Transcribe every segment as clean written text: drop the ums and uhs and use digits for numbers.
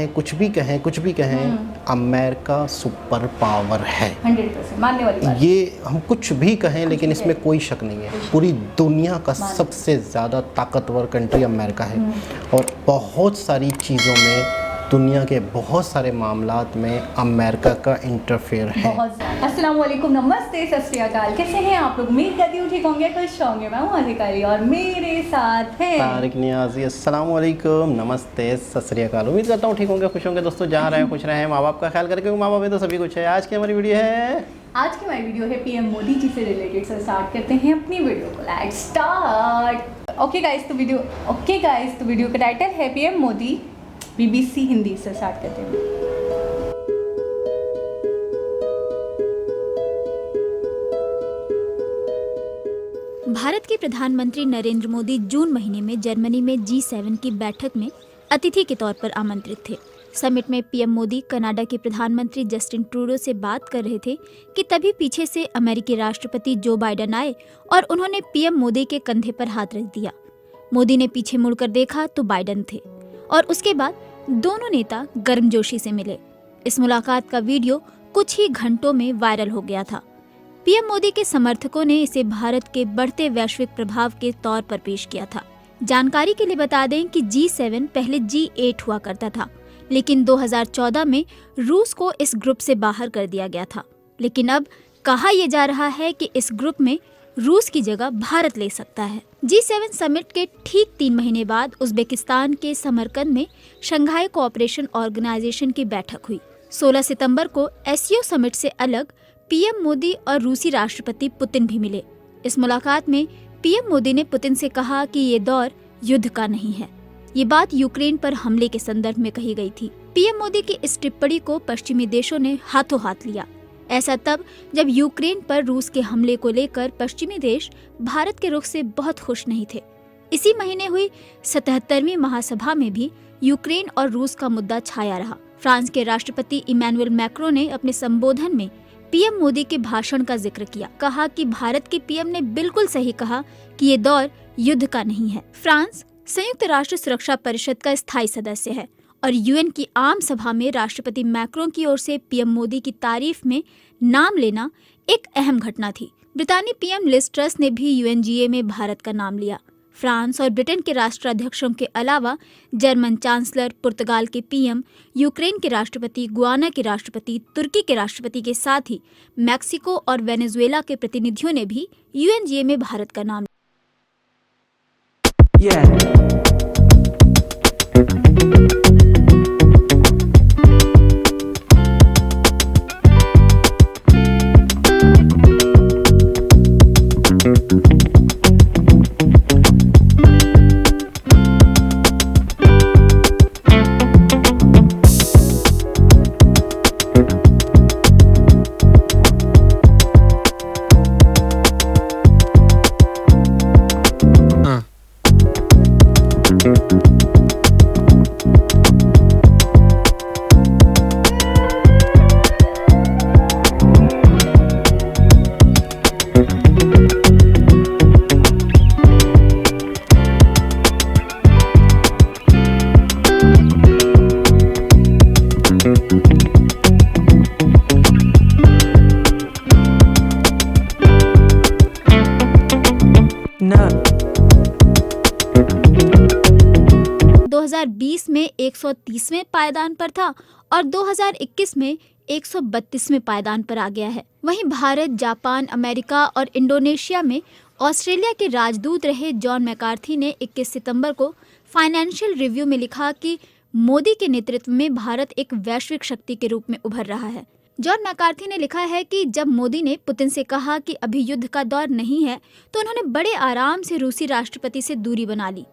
कुछ भी कहें, अमेरिका सुपर पावर है। 100% मानने वाली बात। ये हम कुछ भी कहें, लेकिन इसमें कोई शक नहीं है। पूरी दुनिया का सबसे ज़्यादा ताकतवर कंट्री अमेरिका है और बहुत सारी चीज़ों में, दुनिया के बहुत सारे मामलात में अमेरिका का इंटरफेयर है। अस्सलाम वालेकुम, नमस्ते, सत श्री अकाल। कैसे हैं आप लोग? उम्मीद करती हूँ ठीक होंगे, खुश होंगे। मैं हूँ अधिकारी और मेरे साथ है तारिक नियाजी। अस्सलाम वालेकुम, नमस्ते, सत श्री अकाल। उम्मीद करता हूँ ठीक होंगे, खुश होंगे। दोस्तों जहाँ रहे खुश रहे, माँ बाप का ख्याल करके, माँ बाप में तो सभी कुछ है। आज की हमारी वीडियो है पीएम मोदी जी से रिलेटेड। से स्टार्ट करते हैं अपनी वीडियो को। Let's start. ओके गाइस, तो वीडियो का टाइटल है पीएम मोदी, बीबीसी हिंदी से स्टार्ट करते हैं। भारत के प्रधानमंत्री नरेंद्र मोदी जून महीने में जर्मनी में G7 की बैठक में अतिथि के तौर पर आमंत्रित थे। समिट में पीएम मोदी कनाडा के प्रधानमंत्री जस्टिन ट्रूडो से बात कर रहे थे कि तभी पीछे से अमेरिकी राष्ट्रपति जो बाइडेन आए और उन्होंने पीएम मोदी के कंधे पर हाथ रख दिया। मोदी ने पीछे मुड़कर देखा तो बाइडेन थे और उसके बाद दोनों नेता गर्मजोशी से मिले। इस मुलाकात का वीडियो कुछ ही घंटों में वायरल हो गया था। पीएम मोदी के समर्थकों ने इसे भारत के बढ़ते वैश्विक प्रभाव के तौर पर पेश किया था। जानकारी के लिए बता दें कि G7 पहले G8 हुआ करता था, लेकिन 2014 में रूस को इस ग्रुप से बाहर कर दिया गया था। लेकिन अब कहा यह जा रहा है कि इस ग्रुप में रूस की जगह भारत ले सकता है। G7 समिट के ठीक 3 महीने बाद उज्बेकिस्तान के समरकंद में शंघाई कोऑपरेशन ऑर्गेनाइजेशन की बैठक हुई। 16 सितंबर को एससीओ समिट से अलग पीएम मोदी और रूसी राष्ट्रपति पुतिन भी मिले। इस मुलाकात में पीएम मोदी ने पुतिन से कहा कि ये दौर युद्ध का नहीं है। ये बात यूक्रेन पर हमले के संदर्भ में कही गई थी। पीएम मोदी की इस टिप्पणी को पश्चिमी देशों ने हाथों हाथ लिया। ऐसा तब जब यूक्रेन पर रूस के हमले को लेकर पश्चिमी देश भारत के रुख से बहुत खुश नहीं थे। इसी महीने हुई 77वीं महासभा में भी यूक्रेन और रूस का मुद्दा छाया रहा। फ्रांस के राष्ट्रपति इमैनुअल मैक्रों ने अपने संबोधन में पीएम मोदी के भाषण का जिक्र किया। कहा कि भारत के पीएम ने बिल्कुल सही कहा कि ये दौर युद्ध का नहीं है। फ्रांस संयुक्त राष्ट्र सुरक्षा परिषद का स्थायी सदस्य है और यूएन की आम सभा में राष्ट्रपति मैक्रों की ओर से पीएम मोदी की तारीफ में नाम लेना एक अहम घटना थी। ब्रितानी पीएम लिज ट्रस ने भी यूएनजीए में भारत का नाम लिया। फ्रांस और ब्रिटेन के राष्ट्राध्यक्षों के अलावा जर्मन चांसलर, पुर्तगाल के पीएम, यूक्रेन के राष्ट्रपति, गुयाना के राष्ट्रपति, तुर्की के राष्ट्रपति के साथ ही मैक्सिको और वेनेजुएला के प्रतिनिधियों ने भी यूएनजीए में भारत का नाम ना 2020 में 130वें पायदान पर था और 2021 में 132वें पायदान पर आ गया है। वहीं भारत, जापान, अमेरिका और इंडोनेशिया में ऑस्ट्रेलिया के राजदूत रहे जॉन मैकार्थी ने 21 सितंबर को फाइनेंशियल रिव्यू में लिखा कि मोदी के नेतृत्व में भारत एक वैश्विक शक्ति के रूप में उभर रहा है। जॉन मैकार्थी ने लिखा है कि जब मोदी ने पुतिन से कहा कि अभी युद्ध का दौर नहीं है, तो उन्होंने बड़े आराम से रूसी राष्ट्रपति से दूरी बना ली।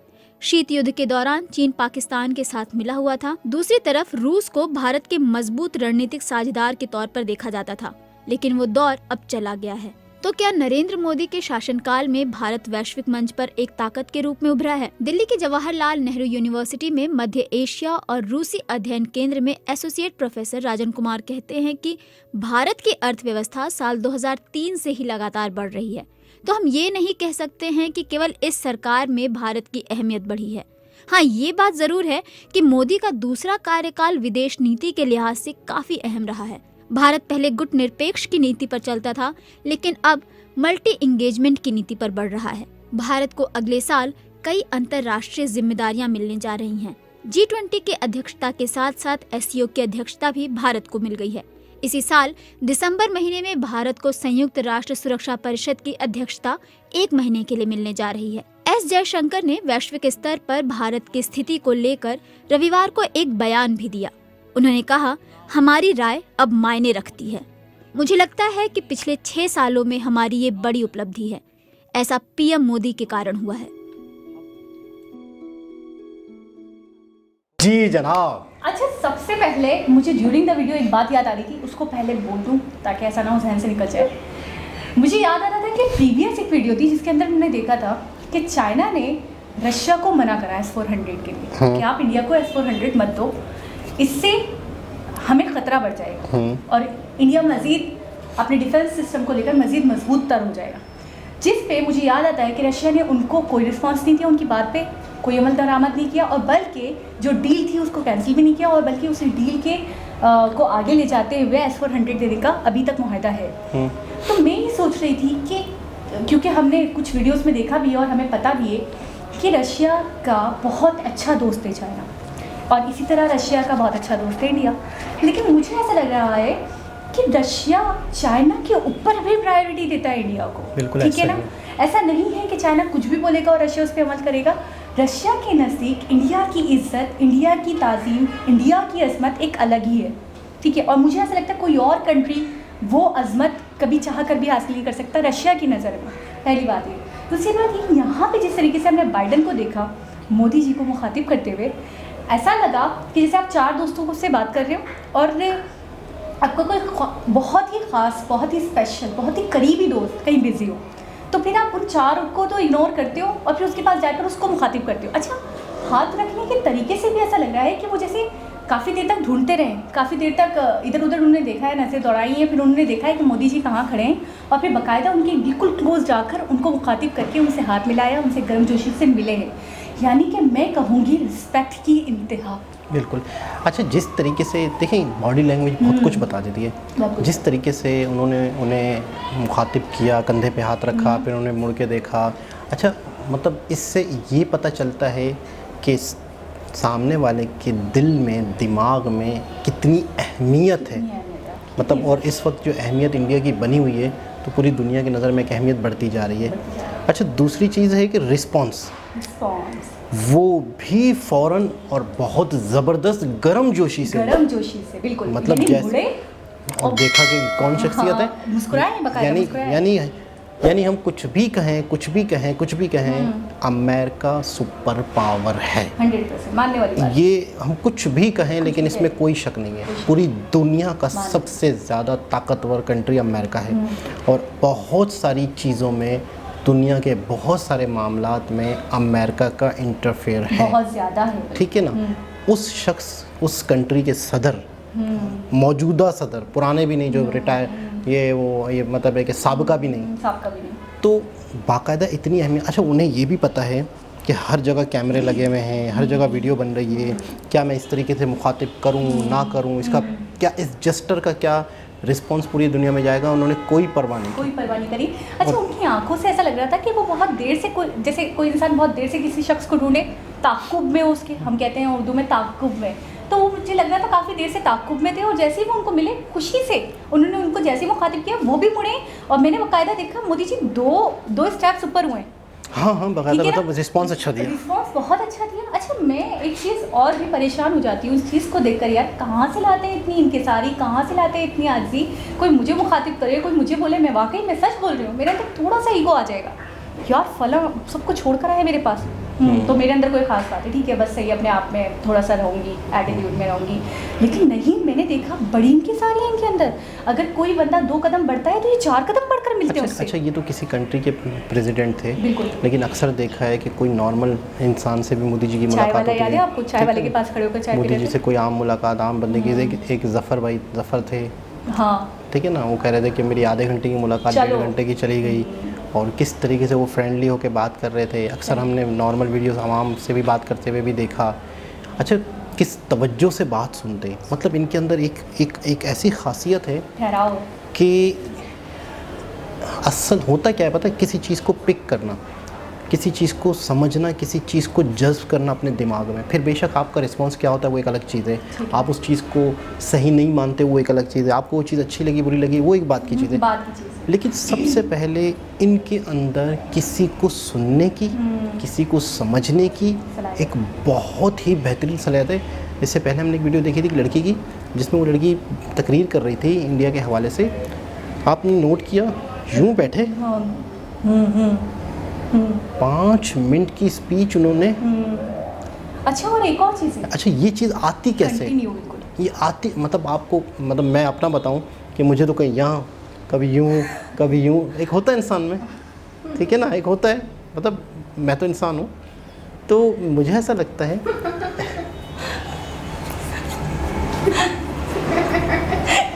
शीत युद्ध के दौरान चीन पाकिस्तान के साथ मिला हुआ था। दूसरी तरफ रूस को भारत के मजबूत रणनीतिक साझेदार के तौर पर देखा जाता था, लेकिन वो दौर अब चला गया है। तो क्या नरेंद्र मोदी के शासनकाल में भारत वैश्विक मंच पर एक ताकत के रूप में उभरा है? दिल्ली के जवाहरलाल नेहरू यूनिवर्सिटी में मध्य एशिया और रूसी अध्ययन केंद्र में एसोसिएट प्रोफेसर राजन कुमार कहते हैं कि भारत की अर्थव्यवस्था साल 2003 से ही लगातार बढ़ रही है। तो हम ये नहीं कह सकते हैं कि केवल इस सरकार में भारत की अहमियत बढ़ी है। हाँ, ये बात जरूर है कि मोदी का दूसरा कार्यकाल विदेश नीति के लिहाज से काफी अहम रहा है। भारत पहले गुट निरपेक्ष की नीति पर चलता था, लेकिन अब मल्टी इंगेजमेंट की नीति पर बढ़ रहा है। भारत को अगले साल कई अंतर्राष्ट्रीय जिम्मेदारियां मिलने जा रही हैं। G20 के अध्यक्षता के साथ साथ SCO की अध्यक्षता भी भारत को मिल गई है। इसी साल दिसंबर महीने में भारत को संयुक्त राष्ट्र सुरक्षा परिषद की अध्यक्षता 1 महीने के लिए मिलने जा रही है। एस जयशंकर ने वैश्विक स्तर पर भारत की स्थिति को लेकर रविवार को एक बयान भी दिया। उन्होंने कहा, हमारी राय अब मायने रखती है। मुझे लगता है कि पिछले 6 सालों में हमारी ये बड़ी उपलब्धि है। ऐसा पीएम मोदी के कारण हुआ है। जी जनाब। अच्छा, सबसे पहले मुझे ड्यूरिंग द वीडियो एक बात याद आ रही थी, उसको पहले बोल दूं ताकि ऐसा ना हो जहन से निकल जाए। मुझे याद आ रहा था कि प्रीवियस एक वीडियो थी जिसके अंदर हमने देखा था कि चाइना ने रशिया को मना करा S-400 के लिए कि आप इंडिया को S-400 मत दो, इससे हमें ख़तरा बढ़ जाएगा और इंडिया मज़ीद अपने डिफेंस सिस्टम को लेकर मज़ीद मजबूत तर हो जाएगा। जिस पे मुझे याद आता है कि रशिया ने उनको कोई रिस्पांस नहीं दिया, उनकी बात पे कोई अमल दरामद नहीं किया और बल्कि जो डील थी उसको कैंसिल भी नहीं किया और बल्कि उस डील के को आगे ले जाते हुए S-400 देने का अभी तक मुआहदा है। तो मैं ये सोच रही थी कि क्योंकि हमने कुछ वीडियोस में देखा भी है और हमें पता भी है कि रशिया का बहुत अच्छा दोस्त है चाइना और इसी तरह रशिया का बहुत अच्छा दोस्त है इंडिया। लेकिन मुझे ऐसा लग रहा है कि रशिया चाइना के ऊपर भी प्रायोरिटी देता है इंडिया को। बिल्कुल, ठीक है ना? ऐसा नहीं है कि चाइना कुछ भी बोलेगा और रशिया उस पर अमल करेगा। रशिया के नज़दीक इंडिया की इज्जत, इंडिया की ताज़ीम, इंडिया की अजमत एक अलग ही है। ठीक है, और मुझे ऐसा लगता है कोई और कंट्री वो अजमत कभी चाह कर भी हासिल नहीं कर सकता रशिया की नज़र में। पहली बात ये। दूसरी बात ये, यहाँ पे जिस तरीके से हमने बाइडन को देखा मोदी जी को मुखातिब करते हुए, ऐसा लगा कि जैसे आप 4 दोस्तों से बात कर रहे हो और आपका कोई बहुत ही ख़ास, बहुत ही स्पेशल, बहुत ही करीबी दोस्त कहीं बिजी हो, तो फिर आप उन 4 को तो इग्नोर करते हो और फिर उसके पास जाकर उसको मुखातिब करते हो। अच्छा, हाथ रखने के तरीके से भी ऐसा लग रहा है कि वो जैसे काफ़ी देर तक ढूंढते रहे, काफ़ी देर तक इधर उधर उन्होंने देखा है, नज़र दौड़ाई है, फिर उन्होंने देखा है कि मोदी जी कहाँ खड़े हैं और फिर बाकायदा उनके बिल्कुल क्लोज जाकर उनको मुखातिब करके उनसे हाथ मिलाया, उनसे गर्मजोशी से मिले हैं। यानी कि मैं कहूँगी रिस्पेक्ट की इंतहा। बिल्कुल। अच्छा, जिस तरीके से देखें बॉडी लैंग्वेज बहुत कुछ बता देती है। जिस तरीके से उन्होंने उन्हें मुखातिब किया, कंधे पे हाथ रखा, फिर उन्होंने मुड़ के देखा। अच्छा, मतलब इससे ये पता चलता है कि सामने वाले के दिल में, दिमाग में कितनी अहमियत है। मतलब और इस वक्त जो अहमियत इंडिया की बनी हुई है तो पूरी दुनिया की नज़र में एक अहमियत बढ़ती जा रही है। अच्छा, दूसरी चीज़ है कि रिस्पॉन्स वो भी फ़ौरन और बहुत ज़बरदस्त गर्मजोशी से बिल्कुल, मतलब जैसे और देखा कि कौन शख्सियत है, मुस्कुराए, यानी हम कुछ भी कहें अमेरिका सुपर पावर है। 100% मानने वाली बात। ये हम कुछ भी कहें लेकिन इसमें कोई शक नहीं है, पूरी दुनिया का सबसे ज़्यादा ताकतवर कंट्री अमेरिका है और बहुत सारी चीज़ों में, दुनिया के बहुत सारे मामलात में अमेरिका का इंटरफेयर है, बहुत ज़्यादा है। ठीक है ना? उस शख्स, उस कंट्री के सदर, मौजूदा सदर, पुराने भी नहीं जो रिटायर, ये मतलब है कि साबका भी नहीं, तो बाकायदा इतनी अहमियत। अच्छा, उन्हें ये भी पता है कि हर जगह कैमरे लगे हुए हैं, हर जगह वीडियो बन रही है, क्या मैं इस तरीके से मुखातिब करूं ना करूं, इसका क्या, इस जेस्टर का क्या रिस्पांस पूरी दुनिया में जाएगा, उन्होंने कोई परवाह नहीं करी। अच्छा, उनकी आंखों से ऐसा लग रहा था कि वो बहुत देर से जैसे कोई इंसान बहुत देर से किसी शख्स को ढूंढे, ताक़ुब में उसके, हम कहते हैं उर्दू में ताक़ुब में, तो वो मुझे लग रहा था काफ़ी देर से ताक़ुब में थे और जैसे ही वो उनको मिले खुशी से उन्होंने उनको जैसे ही मुखातिब किया वो भी मुड़े और मैंने बाकायदा देखा मोदी जी दो स्टेप्स ऊपर हुए। हाँ, बाकायदा मतलब रिस्पांस अच्छा दिया, रिस्पांस बहुत अच्छा दिया। अच्छा, मैं एक चीज़ और भी परेशान हो जाती हूँ इस चीज़ को देखकर, यार कहाँ से लाते हैं इतनी इनकिसारी, कहाँ से लाते हैं इतनी आज़ी। कोई मुझे मुखातिब करे, कोई मुझे बोले, मैं वाकई मैं सच बोल रही हूँ, मेरे अंदर थोड़ा सा ईगो आ जाएगा, यार फला सबको छोड़ कर आया मेरे पास, तो मेरे अंदर कोई ख़ास बात है, ठीक है, बस सही अपने आप में थोड़ा सा रहूँगी, एटीट्यूड में रहूँगी। लेकिन नहीं, मैंने देखा बड़ी इनकिसारी है इनके अंदर। अगर कोई बंदा 2 कदम बढ़ता है तो ये 4 कदम बढ़कर मिलते हैं उससे। अच्छा, ये तो किसी कंट्री के प्रेसिडेंट थे, लेकिन अक्सर देखा है कि कोई नॉर्मल इंसान से भी मोदी जी की मुलाकात होती है। याद है आपको, चाय वाले के पास खड़े होकर चाय मोदी जी से कोई आम मुलाकात, आम बंदे की, एक जफ़र थे, हाँ, ठीक है ना, वो कह रहे थे कि मेरी आधे घंटे की मुलाकात 1.5 घंटे की चली गई और किस तरीके से वो फ्रेंडली होकर बात कर रहे थे। अक्सर हमने नॉर्मल वीडियोस आवाम से भी बात करते हुए भी देखा। अच्छा, किस तवज्जो से बात सुनते हैं, मतलब इनके अंदर एक ऐसी खासियत है ठहराव कि असल होता क्या है पता है, किसी चीज़ को पिक करना, किसी चीज़ को समझना, किसी चीज़ को जज्ब करना अपने दिमाग में, फिर बेशक आपका रिस्पांस क्या होता है वो एक अलग चीज़ है। आप उस चीज़ को सही नहीं मानते वो एक अलग चीज़ है, आपको वो चीज़ अच्छी लगी बुरी लगी वो एक बात की चीज़ है। लेकिन सबसे पहले इनके अंदर किसी को सुनने की, किसी को समझने की एक बहुत ही बेहतरीन सलाहियत है। इससे पहले हमने एक वीडियो देखी थी एक लड़की की, जिसमें वो लड़की तकरीर कर रही थी इंडिया के हवाले से। आपने नोट किया, यूँ बैठे 5 मिनट की स्पीच उन्होंने। अच्छा, और एक और चीज़ है। अच्छा, ये चीज़ आती कैसे? ये आती मतलब आपको, मतलब मैं अपना बताऊं कि मुझे तो कहीं यहाँ कभी यूँ एक होता है इंसान में, ठीक है ना, एक होता है, मतलब मैं तो इंसान हूँ, तो मुझे ऐसा लगता है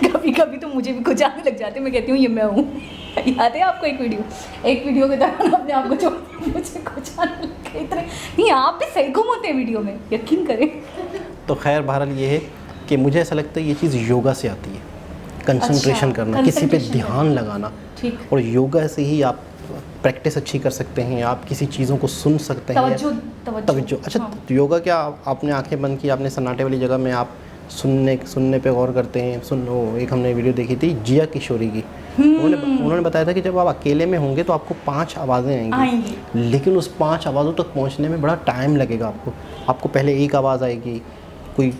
कभी कभी तो मुझे भी कुछ आने लग जाते, मैं कहती हूँ ये मैं हूँ। याद है आपको एक वीडियो के दौरान अपने आप को मुझे कुछ आने लग गया इतने। नहीं, आप भी सही गुम होते हैं वीडियो में, यकीन करें। तो खैर बहरहाल ये है कि मुझे ऐसा लगता है ये चीज़ योगा से आती है, कंसंट्रेशन करना, किसी पे ध्यान लगाना। ठीक। और योगा से ही आप प्रैक्टिस अच्छी कर सकते हैं, आप किसी चीज़ों को सुन सकते हैं। तवज्जो। अच्छा, हाँ। योगा क्या, आपने आंखें बंद की, आपने सन्नाटे वाली जगह में आप सुनने पे गौर करते हैं। एक हमने वीडियो देखी थी जिया किशोरी की, उन्होंने बताया था कि जब आप अकेले में होंगे तो आपको 5 आवाज़ें आएंगी, लेकिन उस 5 आवाज़ों तक पहुंचने में बड़ा टाइम लगेगा आपको पहले एक आवाज़ आएगी, कोई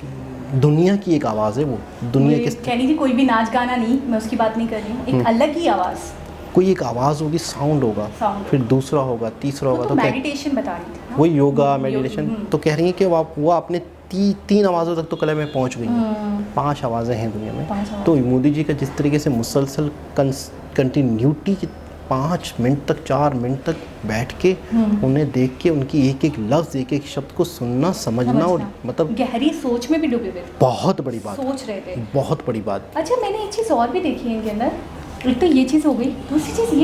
दुनिया की एक आवाज़ है, वो दुनिया के कहने की कोई भी नाच गाना नहीं, मैं उसकी बात नहीं कर रही हूँ, एक अलग ही आवाज़, कोई एक आवाज़ होगी, साउंड होगा, फिर दूसरा होगा, तीसरा होगा। तो मेडिटेशन बता रही थी ना? वही योगा मेडिटेशन। तो कह रही हैं कि वो आपने 3 आवाज़ों तक तो कला में पहुंच गई हैं। 5 आवाज़ें हैं दुनिया में। तो मोदी जी का जिस तरीके से मुसलसल कंटिन्यूटी की 5 मिनट तक 4 मिनट तक बैठ के उन्हें देख के उनकी एक एक लफ्ज़, एक एक शब्द को सुनना समझना और मतलब गहरी सोच में भी डूबे हुए, बहुत बड़ी बात सोच रहे थे, बहुत बड़ी बात। अच्छा, मैंने एक चीज़ और भी देखी है इनके अंदर, एक तो ये चीज़ हो गई, दूसरी चीज़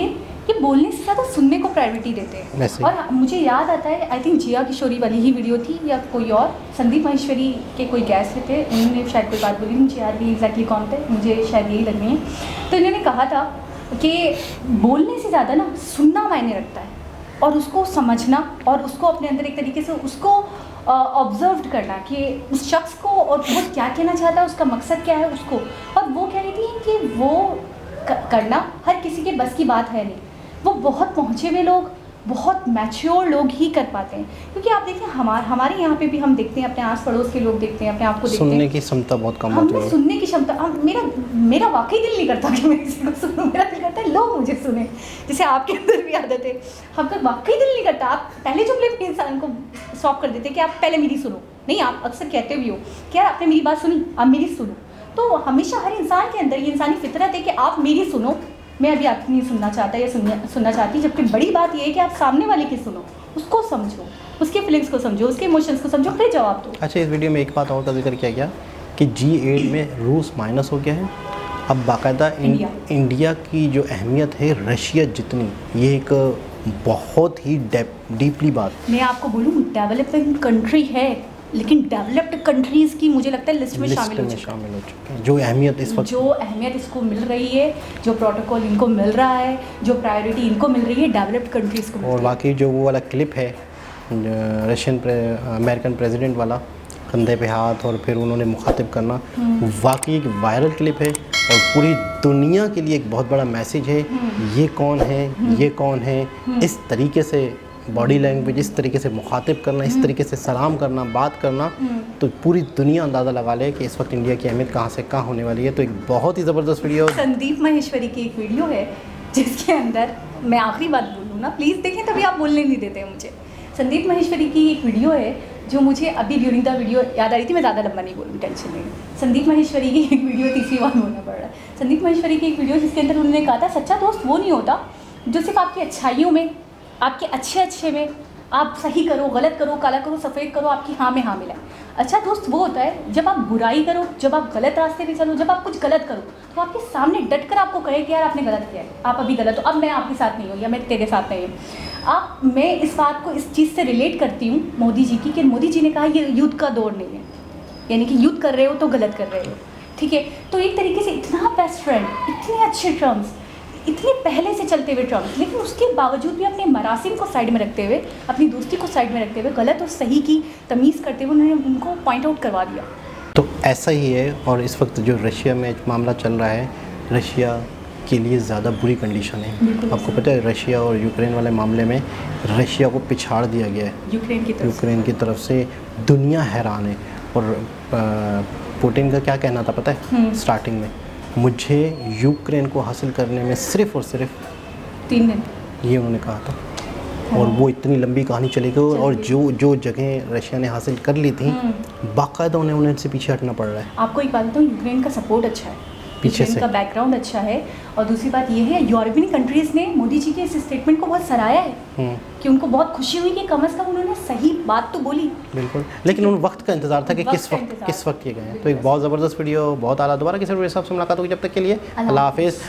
ये बोलने से ज़्यादा सुनने को प्रायोरिटी देते हैं। और मुझे याद आता है, आई थिंक जिया किशोरी वाली ही वीडियो थी या कोई और, संदीप महेश्वरी के कोई गेस्ट थे, उन्होंने शायद कोई बात बोली, मुझे याद नहीं एग्जैक्टली कौन थे, मुझे शायद यही लग रही है। तो इन्होंने कहा था कि बोलने से ज़्यादा ना सुनना मायने रखता है, और उसको समझना और उसको अपने अंदर एक तरीके से उसको ऑब्जर्व करना कि उस शख्स को और वो क्या कहना चाहता है, उसका मकसद क्या है उसको। और वो कह रही थी कि वो करना हर किसी के बस की बात है नहीं, वो बहुत पहुँचे हुए लोग, बहुत मैच्योर लोग ही कर पाते हैं। क्योंकि आप देखिए हमारे यहाँ पे भी हम देखते हैं, अपने आस पड़ोस के लोग देखते हैं, अपने आप को देखते हैं, सुनने की क्षमता बहुत कम होती है। सुनने की क्षमता, मेरा वाकई दिल नहीं करता कि मैं किसी को सुनूं, मेरा दिल करता है लोग मुझे सुने, जैसे आपके अंदर भी आदत है। हमका वाकई दिल नहीं करता, आप पहले जो अपने इंसान को स्टॉप कर देते कि आप पहले मेरी सुनो, नहीं, आप अक्सर कहते भी हो कि यार आपने मेरी बात सुनी, आप मेरी सुनो। तो हमेशा हर इंसान के अंदर ये इंसानी फितरत है कि आप मेरी सुनो, मैं अभी आपकी नहीं सुनना चाहता या सुनना चाहती। जबकि बड़ी बात ये है कि आप सामने वाले की सुनो, उसको समझो, उसके फीलिंग्स को समझो, उसके इमोशंस को समझो, फिर जवाब दो। अच्छा, इस वीडियो में एक बात और का जिक्र किया गया कि G8 में रूस माइनस हो गया है। अब बाकायदा इंडिया की जो अहमियत है रशिया जितनी, ये एक बहुत ही डीपली बात। मैं आपको बोलूँ, डेवलपिंग कंट्री है, लेकिन डेवलप्ड कंट्रीज़ की मुझे लगता है लिस्ट में शामिल हो चुकी है। जो अहमियत इस वक्त, जो अहमियत इसको मिल रही है, जो प्रोटोकॉल इनको मिल रहा है, जो प्रायोरिटी इनको मिल रही है, डेवलप्ड कंट्रीज़ को। और बाकी जो वो वाला क्लिप है अमेरिकन प्रेसिडेंट वाला, कंधे पे हाथ और फिर उन्होंने मुखातिब करना, वाकई एक वायरल क्लिप है और पूरी दुनिया के लिए एक बहुत बड़ा मैसेज है। ये कौन है, ये कौन है, इस तरीके से बॉडी लैंग्वेज, इस तरीके से मुखातिब करना, इस तरीके से सलाम करना, बात करना, तो पूरी दुनिया अंदाज़ा लगा ले कि इस वक्त इंडिया की अहमियत कहाँ से कहाँ होने वाली है। तो एक बहुत ही ज़बरदस्त वीडियो, संदीप महेश्वरी की एक वीडियो है जिसके अंदर, मैं आखिरी बात बोलूँ ना, प्लीज़ देखें, तभी आप बोलने नहीं देते मुझे। संदीप महेश्वरी की एक वीडियो है जो मुझे अभी ड्यूरिंग द वीडियो याद आ रही थी, मैं ज़्यादा लंबा नहीं बोलूँगी, टेंशन नहीं। संदीप महेश्वरी की एक वीडियो, तीसरी बार बोलना पड़ रहा है, संदीप महेश्वरी की एक वीडियो जिसके अंदर उन्होंने कहा था सच्चा दोस्त वो नहीं होता जो सिर्फ आपकी अच्छाइयों में, आपके अच्छे में, आप सही करो, गलत करो, काला करो, सफ़ेद करो, आपकी हाँ में हाँ मिलाए। अच्छा दोस्त वो होता है जब आप बुराई करो, जब आप गलत रास्ते पे चलो, जब आप कुछ गलत करो तो आपके सामने डट कर आपको कहे कि यार आपने गलत किया है, आप अभी गलत हो, अब मैं आपके साथ नहीं हूँ या मैं तेरे साथ नहीं हूँ। मैं इस बात को इस चीज़ से रिलेट करती हूँ मोदी जी की, कि मोदी जी ने कहा ये युद्ध का दौर नहीं है, यानी कि युद्ध कर रहे हो तो गलत कर रहे हो, ठीक है। तो एक तरीके से इतना बेस्ट फ्रेंड, इतने अच्छे टर्म्स, इतने पहले से चलते हुए टर्म्स, लेकिन उसके बावजूद भी अपने मरासिम को साइड में रखते हुए, अपनी दोस्ती को साइड में रखते हुए, गलत और सही की तमीज़ करते हुए उन्होंने उनको पॉइंट आउट करवा दिया। तो ऐसा ही है। और इस वक्त जो रशिया में मामला चल रहा है, रशिया के लिए ज़्यादा बुरी कंडीशन है। आपको पता है रशिया और यूक्रेन वाले मामले में रशिया को पिछाड़ दिया गया है यूक्रेन की तरफ से। दुनिया हैरान है। और पुतिन का क्या कहना था पता है स्टार्टिंग में, मुझे यूक्रेन को हासिल करने में सिर्फ और सिर्फ 3 दिन, ये उन्होंने कहा था। और वो इतनी लंबी कहानी चली गई। और जो जगह रशिया ने हासिल कर ली थी, बाकायदा उन्हें से पीछे हटना पड़ रहा है। आपको एक बात बताऊँ, यूक्रेन का सपोर्ट अच्छा है, पीछे से का बैकग्राउंड अच्छा है। और दूसरी बात ये है, यूरोपियन कंट्रीज़ ने मोदी जी के इस स्टेटमेंट को बहुत सराहा है कि उनको बहुत खुशी हुई कि कम से कम उन्होंने सही बात तो बोली। बिल्कुल, लेकिन उन वक्त का इंतजार था कि किस वक्त ये गए। तो एक बहुत ज़बरदस्त वीडियो, बहुत आला। दोबारा किसी वीडियो से मुलाकात होगी, जब तक के लिए अल्लाह हाफिज़।